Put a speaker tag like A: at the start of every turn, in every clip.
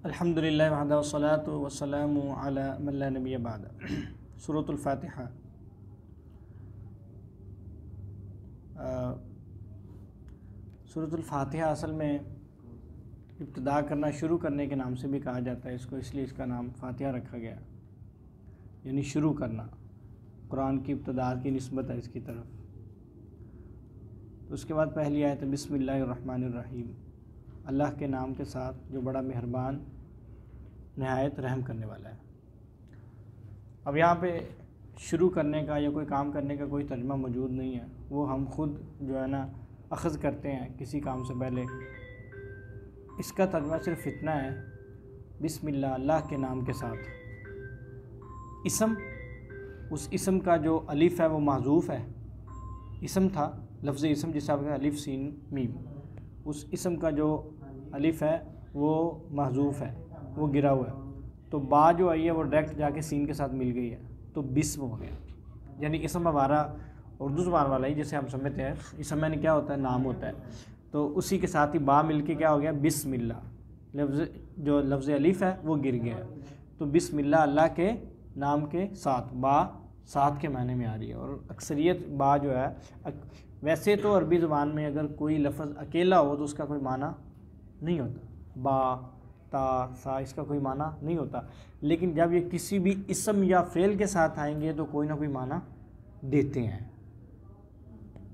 A: अल्हम्दुलिल्लाह वहदा वस्सलातु वस्सलामु अला मन ला नबिय्य बाद। सूरतुल फातिहा। सूरतुल फातिहा असल में इब्तिदा करना, शुरू करने के नाम से भी कहा जाता है इसको, इसलिए इसका नाम फातिहा रखा गया, यानी शुरू करना। कुरान की इब्तिदा की निस्बत है इसकी तरफ। तो उसके बाद पहली आयत है बिस्मिल्लाहिर्रहमानिर्रहीम, अल्लाह के नाम के साथ जो बड़ा मेहरबान नहायत रहम करने वाला है। अब यहाँ पे शुरू करने का या कोई काम करने का कोई तर्जुमा मौजूद नहीं है, वो हम खुद जो है ना अख़ज़ करते हैं किसी काम से पहले। इसका तर्जुमा सिर्फ इतना है, बिस्मिल्लाह, अल्लाह के नाम के साथ। इसम, उस इसम का जो अलिफ़ है वो महज़ूफ़ है। इसम था, लफ्ज़ इसम जिसे आप कहते हैं अलिफ सीन मीम, उस इसम का जो अलिफ़ है वो महज़ूफ़ है, वो गिरा हुआ है। तो बा जो आई है वो डायरेक्ट जाके सीन के साथ मिल गई है, तो बिस्म हो गया। यानी इसम हमारा उर्दू ज़ुबान वाला ही जैसे हम समझते हैं, इसम यानी क्या होता है, नाम होता है। तो उसी के साथ ही बा मिल के क्या हो गया, बिस्मिल्लाह। जो लफ्ज़ अलिफ़ है वो गिर गया। तो बिस्मिल्लाह, अल्लाह के नाम के साथ। बा साथ के मायने में आ रही है, और अक्सरियत बा जो है, वैसे तो अरबी ज़ुबान में अगर कोई लफ्ज़ अकेला हो तो उसका कोई माना नहीं होता। बा, ता, सा, इसका कोई माना नहीं होता। लेकिन जब ये किसी भी इसम या फ़ेल के साथ आएंगे तो कोई ना कोई माना देते हैं।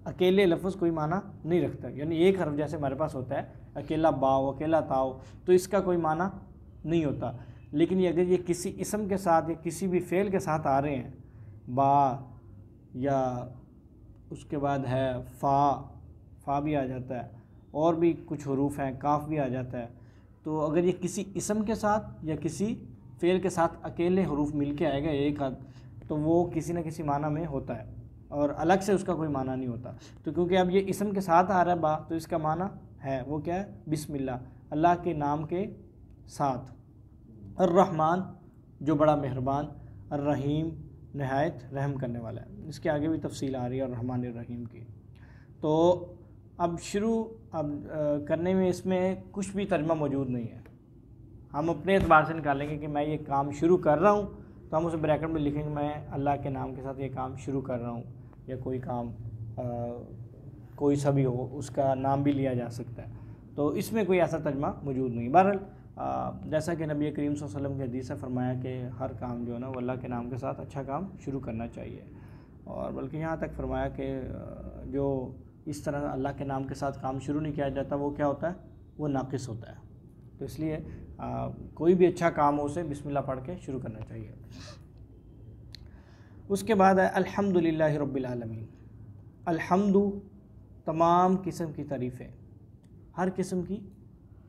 A: अकेले लफ्ज़ कोई माना नहीं रखता। यानी एक हर्फ जैसे हमारे पास होता है, अकेला बा हो, अकेला ता हो, तो इसका कोई माना नहीं होता। लेकिन ये अगर ये किसी इसम के साथ या किसी भी फ़ेल के साथ आ रहे हैं, बा या उसके बाद है फ़ा भी आ जाता है, और भी कुछ हरूफ हैं, काफ भी आ जाता है। तो अगर ये किसी इसम के साथ या किसी फ़ेल के साथ अकेले हरूफ मिल के आएगा एक हाथ, तो वो किसी न किसी माना में होता है, और अलग से उसका कोई माना नहीं होता। तो क्योंकि अब ये इसम के साथ आ रहा है बा, तो इसका माना है वो क्या है, बिस्मिल्लाह, अल्लाह के नाम के साथ। अर्रहमान, जो बड़ा मेहरबान, अर्रहीम, नहायत रहम करने वाला है। इसके आगे भी तफसील आ रही है अर्रहमान अर्रहीम की। तो अब करने में इसमें कुछ भी तर्जुमा मौजूद नहीं है। हम अपने एतबार से निकालेंगे कि मैं ये काम शुरू कर रहा हूँ, तो हम उसे ब्रैकेट में लिखेंगे मैं अल्लाह के नाम के साथ ये काम शुरू कर रहा हूँ, या कोई काम कोई सा भी हो उसका नाम भी लिया जा सकता है। तो इसमें कोई ऐसा तर्जुमा मौजूद नहीं। बहरहाल जैसा कि नबी करीम सल्लल्लाहु अलैहि वसल्लम के हदीस से फरमाया कि हर काम जो है ना वो अल्लाह के नाम के साथ अच्छा काम शुरू करना चाहिए। और बल्कि यहाँ तक फरमाया कि जो इस तरह अल्लाह के नाम के साथ काम शुरू नहीं किया जाता वो क्या होता है, वो नाक़िस होता है। तो इसलिए कोई भी अच्छा काम हो उसे बिस्मिल्लाह पढ़ के शुरू करना चाहिए। उसके बाद है अल्हम्दुलिल्लाहि रब्बिल आलमीन। अल्हम्दु, तमाम किस्म की तारीफ़ें, हर किस्म की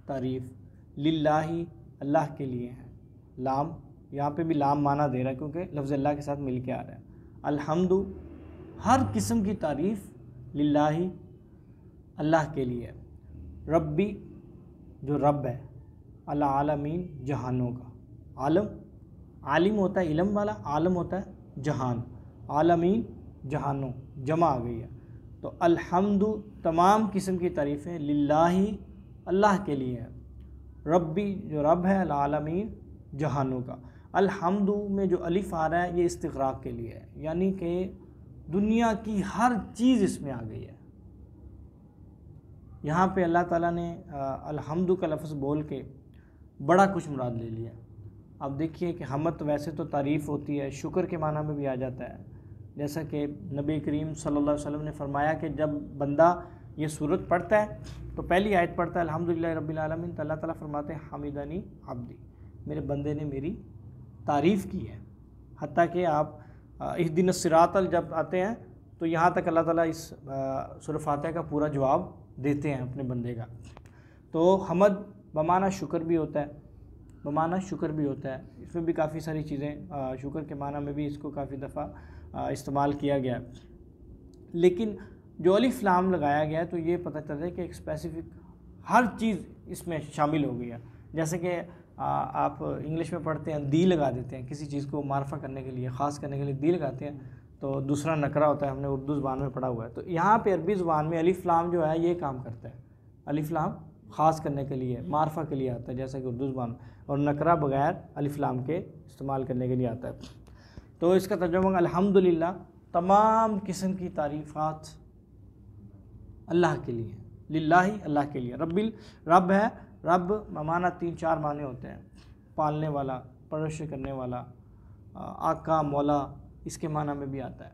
A: तारीफ़, लिल्लाही, अल्लाह के लिए है। लाम, यहाँ पे भी लाम माना दे रहा है क्योंकि लफ्ज़ अल्लाह के साथ मिल के आ रहा है। अल्हम्दु, हर किस्म की तारीफ़, लिल्लाही, अल्लाह के लिए है। रब्बी, जो रब है, अल आलमीन, जहानों का। आलम, आलिम होता है इल्म वाला, आलम होता है जहान, आलमीन जहानों, जमा आ गई है। तो अल्हम्दु, तमाम किस्म की तारीफ़ें, लिल्लाही, अल्लाह के लिए है। रब्बी, जो रब है, अल आलमीन, जहानों का। अल्हम्दु में जो अलिफ़ आ रहा है ये इस्तिग़राक़ के लिए है, यानी कि दुनिया की हर चीज़ इसमें आ गई है। यहाँ पे अल्लाह ताला ने अल्हम्दु का लफ्ज़ बोल के बड़ा कुछ मुराद ले लिया। अब देखिए कि हमद वैसे तो तारीफ़ होती है, शुक्र के माना में भी आ जाता है। जैसा कि नबी करीम सल्लल्लाहु अलैहि वसल्लम ने फरमाया कि जब बंदा ये सूरत पढ़ता है तो पहली आयत पढ़ता है अल्हम्दुलिल्लाहि रब्बिल आलमीन, तो अल्लाह ताला फरमाते हैं हमिदनी अब्दी, मेरे बंदे ने मेरी तारीफ़ की है। हत्ता कि आप इहदिन सिरातल जब आते हैं तो यहाँ तक अल्लाह ताला इस सूरह फातिहा का पूरा जवाब देते हैं अपने बंदे का। तो हमद बमाना शुक्र भी होता है, बमाना शुक्र भी होता है। इसमें भी काफ़ी सारी चीज़ें शुक्र के माना में भी इसको काफ़ी दफ़ा इस्तेमाल किया गया है। लेकिन जो अलिफ लाम लगाया गया है तो ये पता चलता है कि एक स्पेसिफ़िक हर चीज़ इसमें शामिल हो गई है। जैसे कि आप इंग्लिश में पढ़ते हैं दी लगा देते हैं, किसी चीज़ को मार्फा करने के लिए, ख़ास करने के लिए दी लगाते हैं, तो दूसरा नकरा होता है, हमने उर्दू ज़ुबान में पढ़ा हुआ है। तो यहाँ पे अरबी ज़ुबान में अलिफ लाम जो है ये काम करता है, अलिफ लाम ख़ास करने के लिए, मारफा के लिए आता है, जैसा कि उर्दू ज़बान, और नकरा बग़ैर अलिफ लाम के इस्तेमाल करने के लिए आता है। तो इसका तर्जुमा अल्हम्दुलिल्लाह, तमाम किस्म की तारीफ़ात अल्लाह के लिए, लिल्लाही, अल्लाह के लिए। रब है, रब माना 3-4 माने होते हैं, पालने वाला, परवरिश करने वाला, आका, मौला, इसके माना में भी आता है।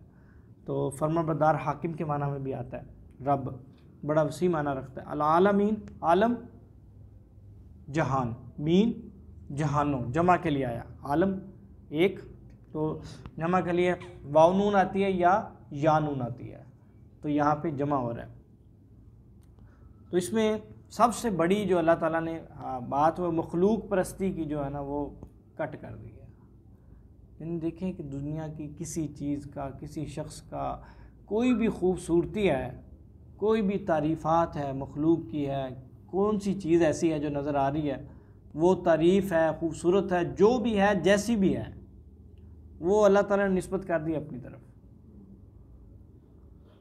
A: तो फरमाबरदार, हाकिम के माना में भी आता है। रब बड़ा वसी माना रखता है। अल आलमीन, आलम जहान, मीन जहानों, जमा के लिए आया, आलम एक, तो जमा के लिए वाव नून आती है या नून आती है, तो यहाँ पे जमा हो रहा है। तो इसमें सबसे बड़ी जो अल्लाह ताला ने बात, वो मखलूक परस्ती की जो है ना, वो कट कर दी है। इन देखें कि दुनिया की किसी चीज़ का, किसी शख्स का कोई भी खूबसूरती है, कोई भी तारीफ़ात है मखलूक की है, कौन सी चीज़ ऐसी है जो नज़र आ रही है, वो तारीफ़ है, खूबसूरत है, जो भी है, जैसी भी है, वो अल्लाह ताला ने निस्बत कर दी अपनी तरफ।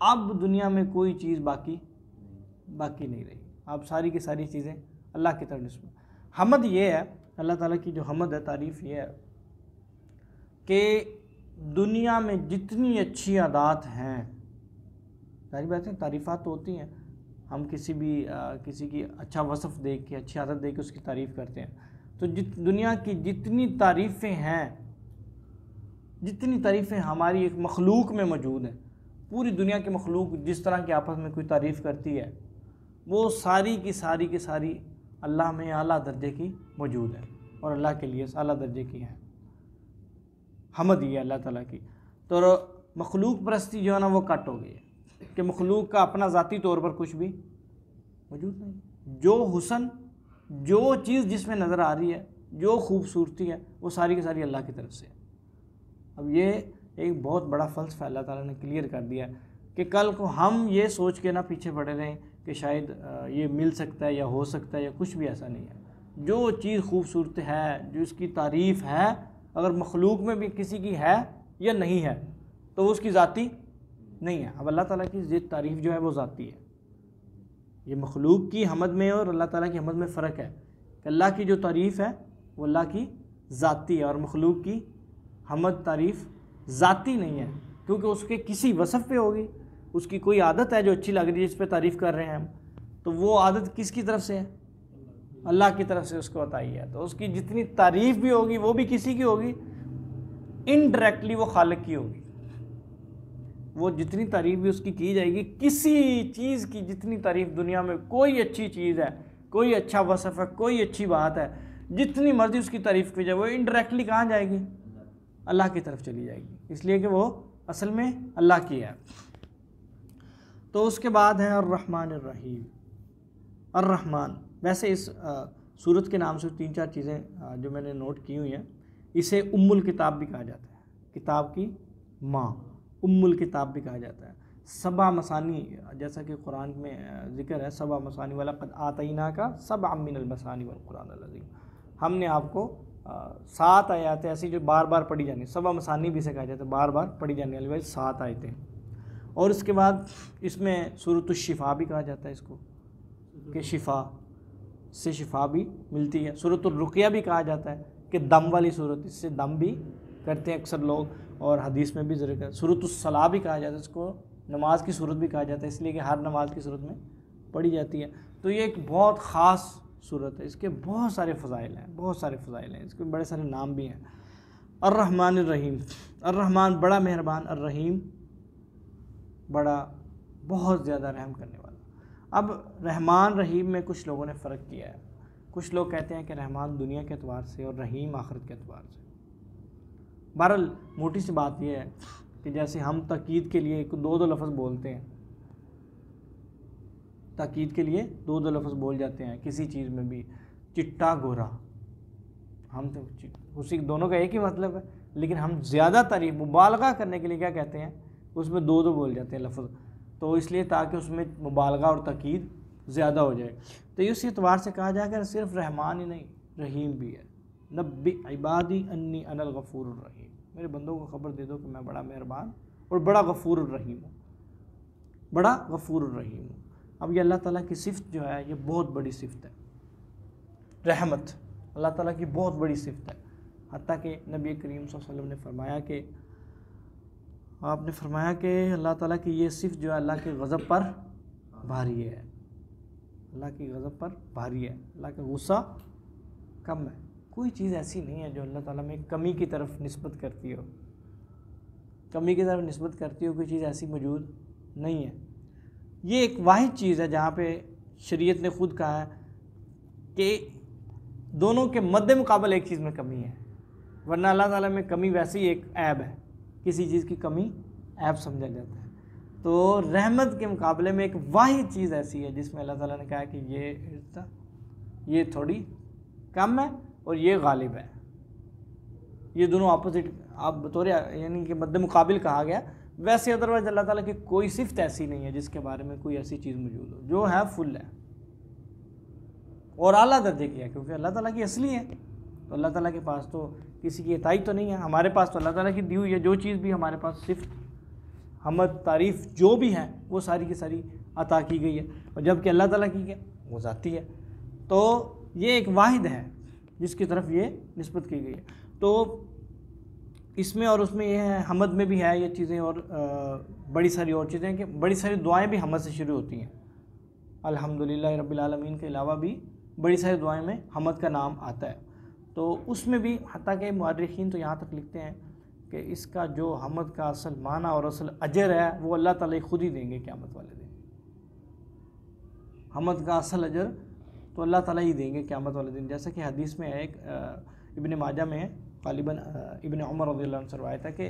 A: अब दुनिया में कोई चीज़ बाकी नहीं रही, अब सारी की सारी चीज़ें अल्लाह की तरफ निस्बत। हमद ये है, अल्लाह ताला की जो हमद है, तारीफ़ ये है कि दुनिया में जितनी अच्छी आदात हैं, सारी बातें तारीफ़ात तो होती हैं, हम किसी की अच्छा वसफ़ देख के, अच्छी आदत देख के उसकी तारीफ़ करते हैं। तो दुनिया की जितनी तारीफ़ें हैं, जितनी तारीफ़ें हमारी एक मखलूक में मौजूद हैं, पूरी दुनिया के मखलूक जिस तरह की आपस में कोई तारीफ़ करती है, वो सारी की सारी अल्लाह में आला दर्जे की मौजूद है और अल्लाह के लिए आला दर्जे की है। हमद ये अल्लाह ताला की। तो मखलूक परस्ती जो है ना, वो कट हो गई है कि मखलूक का अपना ज़ाती तौर पर कुछ भी मौजूद नहीं। जो हुसन, जो चीज़ जिसमें नज़र आ रही है, जो खूबसूरती है, वो सारी की सारी अल्लाह की तरफ से है। अब ये एक बहुत बड़ा फ़लसफ़ा अल्लाह ताला ने क्लियर कर दिया है कि कल को हम ये सोच के ना पीछे पड़े रहें कि शायद ये मिल सकता है या हो सकता है या कुछ भी, ऐसा नहीं है। जो चीज़ खूबसूरत है, जो इसकी तारीफ़ है, अगर मखलूक में भी किसी की है या नहीं है, तो वो उसकी ज़ाती नहीं है। अब अल्लाह ताला की ये तारीफ़ जो है वो ज़ाती है। ये मखलूक की हमद में और अल्लाह ताला की हमद में फ़र्क है कि अल्लाह की जो तारीफ़ है वो अल्लाह की ज़ाती है, और मखलूक की हमद तारीफ़ ज़ाती नहीं है, क्योंकि उसके किसी वसफ़ पे होगी, उसकी कोई आदत है जो अच्छी लग रही है, जिस पे तारीफ़ कर रहे हैं हम, तो वो आदत किसकी तरफ से है? अल्लाह की तरफ से उसको बताई है। तो उसकी जितनी तारीफ़ भी होगी वो भी किसी की होगी, इनडायरेक्टली वो खालिक की होगी। वो जितनी तारीफ़ भी उसकी की जाएगी, किसी चीज़ की जितनी तारीफ़ दुनिया में, कोई अच्छी चीज़ है, कोई अच्छा वसफ़ है, कोई अच्छी बात है, जितनी मर्ज़ी उसकी तारीफ़ की जाए, वो इनडायरेक्टली कहाँ जाएगी? अल्लाह की तरफ चली जाएगी, इसलिए कि वो असल में अल्लाह की है। तो उसके बाद है अर्रहमान अर्रहीम। अर्रहमान, वैसे इस सूरत के नाम से 3-4 चीज़ें जो मैंने नोट की हुई हैं, इसे उम्मुल किताब भी कहा जाता है, किताब की माँ, उम्मुल किताब भी कहा जाता है। सबा मसानी, जैसा कि कुरान में ज़िक्र है, सबा मसानी वाला क़द आतैना का सबअ मिनल मसानी वल कुरान अल अज़ीम, हमने आपको 7 आयतें ऐसी जो बार बार पढ़ी जानी, सबा मसानी भी से कहा जाता है, बार बार पढ़ी जाने वाली वही 7 आयतें। और इसके बाद इसमें सूरतुश शिफा भी कहा जाता है इसको, कि शिफा से शिफा भी मिलती है। सूरतुर रुक़या भी कहा जाता है कि दम वाली सूरत, इससे दम भी करते हैं अक्सर लोग, और हदीस में भी ज़रूर। सूरतुस सला भी कहा जाता है, इसको नमाज की सूरत भी कहा जाता है, इसलिए कि हर नमाज की सूरत में पढ़ी जाती है। तो ये एक बहुत ख़ास सूरत है, इसके बहुत सारे फ़ज़ाइल हैं, बहुत सारे फ़ज़ाइल हैं, इसके बड़े सारे नाम भी हैं। अर्रहमान अर्रहीम, अर्रहमान बड़ा मेहरबान, अर्रहीम बड़ा बहुत ज़्यादा रहम करने वाला। अब रहमान रहीम में कुछ लोगों ने फ़र्क किया है। कुछ लोग कहते हैं कि रहमान दुनिया के एतबार से और रहीम आखिरत के एतबार से। बहरहाल मोटी सी बात यह है कि जैसे हम ताकीद के लिए 2-2 लफ्ज़ बोलते हैं, ताकीद के लिए 2-2 लफ्ज़ बोल जाते हैं किसी चीज़ में भी, चिट्टा गोरा, हम तो उसी दोनों का एक ही मतलब है, लेकिन हम ज़्यादा तारीफ़ मुबालगा करने के लिए क्या कहते हैं, उसमें 2-2 बोल जाते हैं लफ्ज़, तो इसलिए ताकि उसमें मुबालगा और ताकीद ज़्यादा हो जाए। तो इस एतबार से कहा जाए कि सिर्फ रहमान ही नहीं, रहीम भी है। नब्बी इबादी अन्नी अनल गफ़ूरुर रहीम, मेरे बंदों को ख़बर दे दो कि मैं बड़ा मेहरबान और बड़ा गफ़ूरुर रहीम हूँ, बड़ा गफ़ूरुर रहीम हूँ। अब ये अल्लाह ताला की सिफ़त जो है, ये बहुत बड़ी सिफ़त है। रहमत अल्लाह ताला की बहुत बड़ी सिफत है। हत्ता कि नबी करीम सल्लल्लाहु अलैहि वसल्लम ने फरमाया कि आपने फरमाया कि अल्लाह ताला की ये सिफ़त जो है अल्लाह के गज़ब पर भारी है, अल्लाह की गज़ब पर भारी है, अल्लाह का गुस्सा कम है। कोई चीज़ ऐसी नहीं है जो अल्लाह ताला में कमी की तरफ निस्बत करती हो, कमी की तरफ निस्बत करती हो, कोई चीज़ ऐसी मौजूद नहीं है। ये एक वाहिद चीज़ है जहाँ पे शरीयत ने खुद कहा है कि दोनों के मद्दे मुकाबले एक चीज़ में कमी है, वरना अल्लाह ताला में कमी वैसे ही एक ऐब है, किसी चीज़ की कमी ऐब समझा जाता है। तो रहमत के मुकाबले में एक वाहिद चीज़ ऐसी है जिसमें अल्लाह ताला ने कहा कि ये थोड़ी कम है और ये गालिब है। ये दोनों अपोजिट आप बतौर यानी कि मद्दे मुकाबिल कहा गया। वैसे अदरवाइज अल्लाह ताला की कोई सिफ्त ऐसी नहीं है जिसके बारे में कोई ऐसी चीज़ मौजूद हो, जो है फुल है और आला दर्जे की है, क्योंकि अल्लाह ताला की असली है। तो अल्लाह ताला के पास तो किसी की इताई तो नहीं है, हमारे पास तो अल्लाह ताला की दी हुई है। जो चीज़ भी हमारे पास सिफ्त हमद तारीफ़ जो भी है वो सारी की सारी अता की गई है, और जबकि अल्लाह ताला की क्या वो ज़ाती है। तो ये एक वाहिद है जिसकी तरफ ये निस्बत की गई है। तो इसमें और उसमें ये है, हमद में भी है ये चीज़ें, और बड़ी सारी और चीज़ें कि बड़ी सारी दुआएं भी हमद से शुरू होती हैं। अल्हम्दुलिल्लाह रब्बिल आलमीन के अलावा भी बड़ी सारी दुआएं में हमद का नाम आता है। तो उसमें भी हत्ता के मुअर्रिखीन तो यहाँ तक लिखते हैं कि इसका जो हमद का असल माना और असल अजर है वो अल्लाह ताला खुद ही देंगे क़यामत वाले दिन। हमद का असल अजर तो अल्लाह ताला ही देंगे क़यामत वाले दिन। जैसा कि हदीस में है, एक इब्न माजा में है, ग़ालिबन इब्न उमर रज़ियल्लाहु अन्हु से रवायत है कि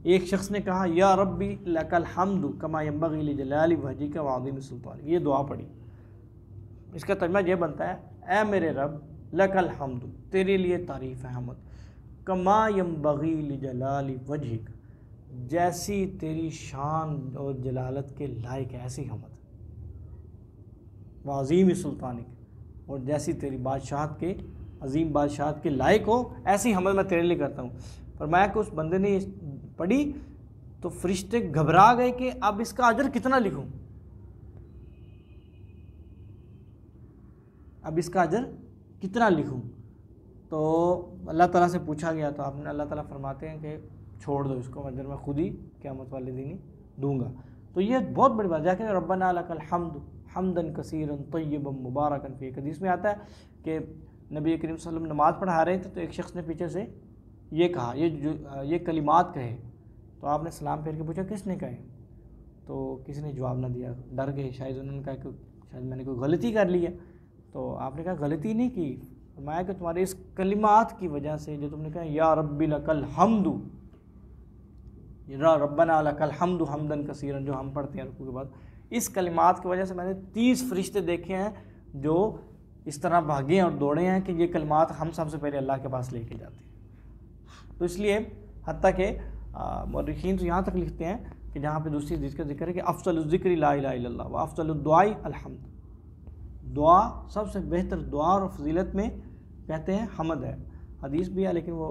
A: एक शख्स ने कहा, या रब्बी लकल हम्दु कमा यंबग़ी लिजलाली वजहिका व अज़ीम सुल्तानिक। ये दुआ पढ़ी। इसका तर्जुमा ये बनता है, ऐ मेरे रब लकल हम्दु, तेरे लिए तारीफ़ है हमद, कमा यंबग़ी लिजलाली वजहिक, जैसी तेरी शान और जलालत के लायक है ऐसी हमद, व अज़ीम सुल्तानिक, और जैसी तेरी बादशाहत के अजीम बादशाहत के लायक हो ऐसी हमद मैं तेरे लिए करता हूँ। फरमाया कि उस बंदे ने पढ़ी तो फरिश्ते घबरा गए कि अब इसका अजर कितना लिखूं, अब इसका अजर कितना लिखूं। तो अल्लाह ताला से पूछा गया तो आपने अल्लाह ताला फरमाते हैं कि छोड़ दो इसको, अजर मैं खुद ही क़यामत वाले दिन ही दूंगा। तो ये बहुत बड़ी बात है कि रब्बना लकल हम्द हम्दन कसीरन तय्यबन मुबारकन फी। एक हदीस में आता है कि नबी करीम सल्लल्लाहु अलैहि वसल्लम नमाज़ पढ़ा रहे थे तो एक शख्स ने पीछे से ये कहा, ये कलिमात कहे। तो आपने सलाम फेर के पूछा किसने कहे, तो किसी ने जवाब ना दिया, डर गए, शायद उन्होंने कहा कि शायद मैंने कोई गलती कर ली है। तो आपने कहा गलती नहीं की, फरमाया कि तुम्हारे इस कलिमात की वजह से जो तुमने कहा या रब्बी लकल हम्दु, रब्बना लकल हम्दु हम्दन कसीरन, जो हम पढ़ते हैं रुकू के बाद, इस कलिमात की वजह से मैंने 30 फरिश्ते देखे हैं जो इस तरह भागे और दौड़े हैं कि ये कलिमात हम सबसे पहले अल्लाह के पास लेके जाते हैं। तो इसलिए हत्ता के मुअर्रिखीन तो यहाँ तक लिखते हैं कि जहाँ पे दूसरी हदीस का जिक्र है कि अफ़ज़लुज़ ज़िक्र ला इलाहा इल्लल्लाह व अफ़ज़लुद दुआई अलहम्द, दुआ सबसे बेहतर दुआ और फजीलत में कहते हैं हमद है। हदीस भी है लेकिन वो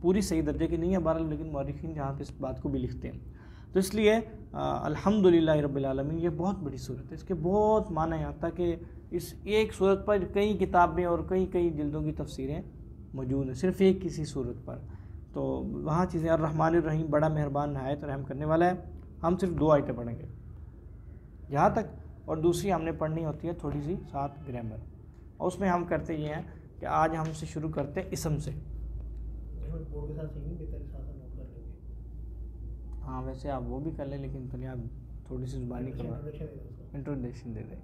A: पूरी सही दर्जे की नहीं है बहरहाल, लेकिन मुअर्रिखीन जहाँ पे इस बात को भी लिखते हैं। तो इसलिए अल्हम्दुलिल्लाह रब्बिल आलमीन ये बहुत बड़ी सूरत है, इसके बहुत माना है, हत्ता कि इस एक सूरत पर कई किताबें और कई जिल्दों की तफसीरें मौजूद हैं, सिर्फ़ एक किसी सूरत पर। तो वहाँ चीज़ें अर्रहमान अर्रहीम बड़ा मेहरबान नहायत रहम करने वाला है। हम सिर्फ 2 आयतें पढ़ेंगे यहाँ तक, और दूसरी हमने पढ़नी होती है थोड़ी सी साथ ग्रामर, और उसमें हम करते ये हैं कि आज हमसे शुरू करते हैं इसम से। हाँ वैसे आप वो भी कर लें, लेकिन पहले आप थोड़ी सी ज़ुबानी करवा इंट्रोडक्शन दे दें।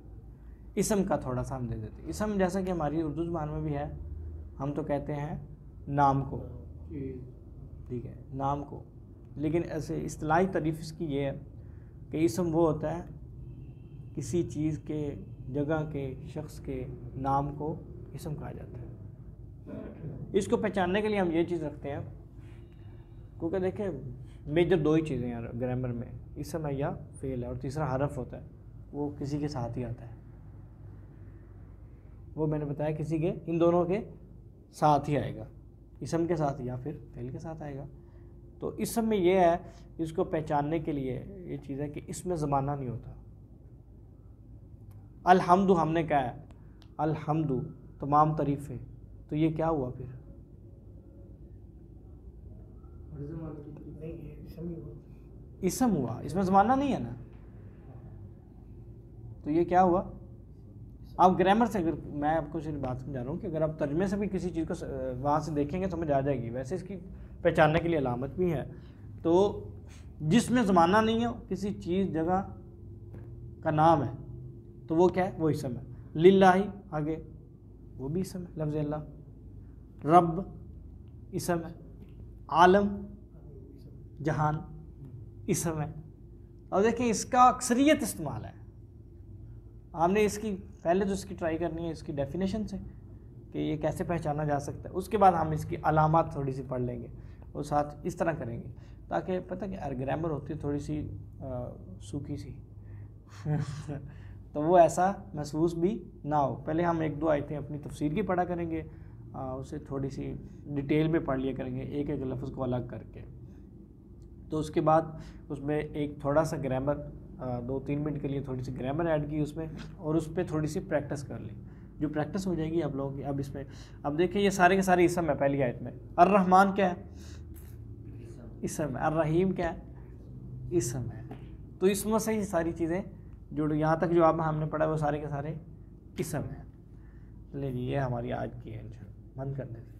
A: इसम का थोड़ा सा हम दे देते। इसम जैसा कि हमारी उर्दू ज़ुबान में भी है, हम तो कहते हैं नाम को, ठीक है, नाम को, लेकिन ऐसे इस्तिलाही तारीफ़ इसकी ये है कि इसम वो होता है किसी चीज़ के, जगह के, शख्स के नाम को इसम कहा जाता है। इसको पहचानने के लिए हम ये चीज़ रखते हैं, क्योंकि देखें मेजर 2 ही चीज़ें हैं ग्रामर में, इसम है या फ़ेल है, और तीसरा हरफ होता है, वो किसी के साथ ही आता है। वो मैंने बताया किसी के, इन दोनों के साथ ही आएगा, इसम के साथ या फिर फ़ेल के साथ आएगा। तो इसम में ये है, इसको पहचानने के लिए ये चीज़ है कि इसमें ज़माना नहीं होता। अलहम्दु हमने कहा है, अलहम्दु तमाम तारीफ़ें, तो ये क्या हुआ फिर? इसम हुआ, इसमें ज़माना नहीं है ना, तो ये क्या हुआ? आप ग्रामर से, अगर मैं आपको सिर्फ बात समझा रहा हूँ कि अगर आप तर्जमे से भी किसी चीज़ को वहाँ से देखेंगे समझ आ जाएगी। वैसे इसकी पहचानने के लिए अलामत भी है। तो जिसमें ज़माना नहीं है, किसी चीज़ जगह का नाम है, तो वो क्या है? वो इसम है। लिल्लाही आगे वो भी इसम है, लफ्ज़ अल्लाह। रब इसम है। आलम जहान इसम है। और देखिए इसका अक्सरियत इस्तेमाल है। हमने इसकी पहले तो इसकी ट्राई करनी है इसकी डेफिनेशन से कि ये कैसे पहचाना जा सकता है, उसके बाद हम इसकी अलामत थोड़ी सी पढ़ लेंगे और साथ इस तरह करेंगे ताकि पता कि ग्रामर होती है थोड़ी सी सूखी सी तो वो ऐसा महसूस भी ना हो। पहले हम एक दो आयतें अपनी तफसीर की पढ़ा करेंगे, उसे थोड़ी सी डिटेल में पढ़ लिया करेंगे एक एक लफ्ज़ को अलग करके। तो उसके बाद उसमें एक थोड़ा सा ग्रामर 2-3 मिनट के लिए थोड़ी सी ग्रामर ऐड की उसमें, और उस पर थोड़ी सी प्रैक्टिस कर ली। जो प्रैक्टिस हो जाएगी आप लोगों की। अब इसमें अब देखिए ये सारे के सारे इसम है। पहली आयत में अर्रहमान क्या है? इसम है। अर्रहीम क्या है? इसम है। तो इसमें से ही सारी चीज़ें जो यहाँ तक जो अब हमने पढ़ा वो सारे के सारे इसम है। ले जी ये हमारी आज की है, बंद कर देते।